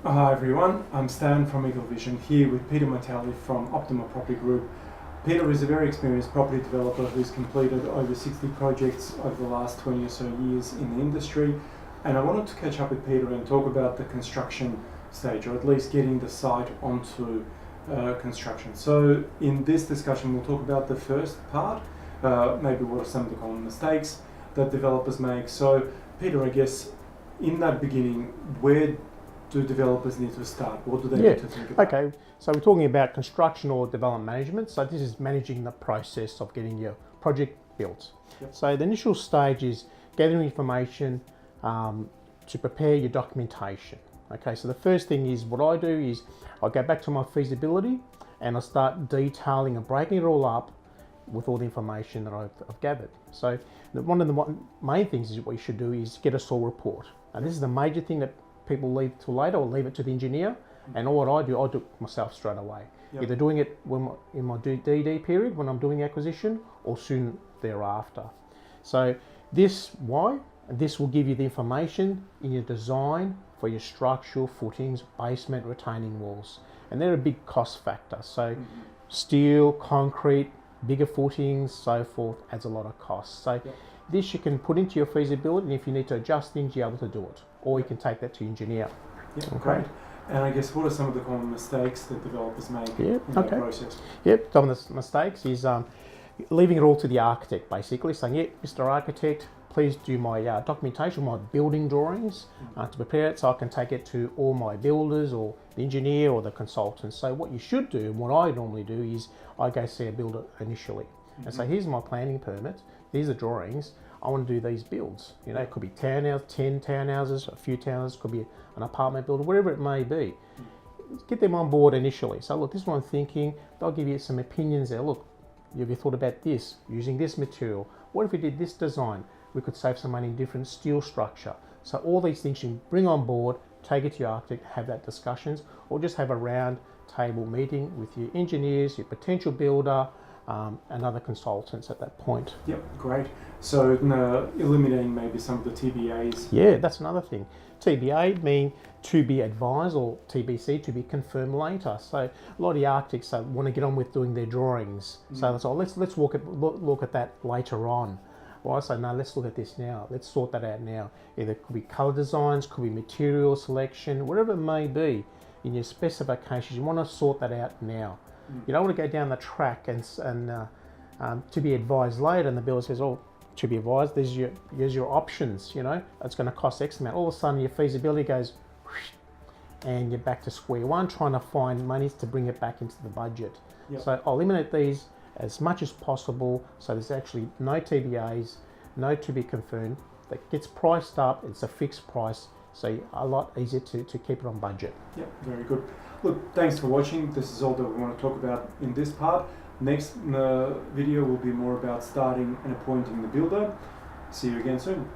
Hi everyone, I'm Stan from Eagle Vision here with Peter Motalli from Optima Property Group. Peter is a very experienced property developer who's completed over 60 projects over the last 20 or so years in the industry, and I wanted to catch up with Peter and talk about the construction stage, or at least getting the site onto construction. So in this discussion we'll talk about the first part, maybe what are some of the common mistakes that developers make. So Peter, I guess in that beginning, where do developers need to start? What do they need to think about? Okay, so we're talking about construction or development management. So this is managing the process of getting your project built. Yep. So the initial stage is gathering information to prepare your documentation. Okay, so the first thing is what I do is I go back to my feasibility and I start detailing and breaking it all up with all the information that I've gathered. So one of the main things is what you should do is get a soil report. And this is the major thing that people leave till later or leave it to the engineer. And all what I do it myself straight away. Yep. Either doing it in my DD period when I'm doing the acquisition or soon thereafter. So this will give you the information in your design for your structural footings, basement, retaining walls. And they're a big cost factor. So steel, concrete, bigger footings, so forth, adds a lot of cost. So this you can put into your feasibility, and if you need to adjust things, you're able to do it. Or you can take that to your engineer. Yeah, okay. Great. And I guess what are some of the common mistakes that developers make in that process? Yep, some of the mistakes is leaving it all to the architect, basically saying, yeah, Mr. Architect, please do my documentation, my building drawings to prepare it so I can take it to all my builders or the engineer or the consultant. So what you should do, and what I normally do, is I go see a builder initially and say, here's my planning permit, these are drawings, I want to do these builds. You know, it could be 10 townhouses, a few townhouses, could be an apartment building, whatever it may be. Get them on board initially. So look, this is what I'm thinking. They'll give you some opinions there. Look, have you thought about this, using this material? What if we did this design? We could save some money in different steel structure. So all these things you bring on board, take it to your architect, have that discussions, or just have a round table meeting with your engineers, your potential builder, and other consultants at that point. Yep, great. So eliminating maybe some of the TBAs. Yeah, that's another thing. TBA mean to be advised, or TBC to be confirmed later. So a lot of the architects want to get on with doing their drawings. So that's all. Let's look at that later on. Well, I say no. Let's look at this now. Let's sort that out now. Either it could be colour designs, could be material selection, whatever it may be. In your specifications, you want to sort that out now. You don't want to go down the track and to be advised later, and the builder says, "Oh, to be advised, here's your options. You know, it's going to cost X amount." All of a sudden, your feasibility goes, and you're back to square one, trying to find monies to bring it back into the budget. Yep. So I'll eliminate these as much as possible, so there's actually no TBAs, no to be confirmed. That gets priced up. It's a fixed price, so a lot easier to keep it on budget. Yep, very good. Look, thanks for watching. This is all that we want to talk about in this part. Next video will be more about starting and appointing the builder. See you again soon.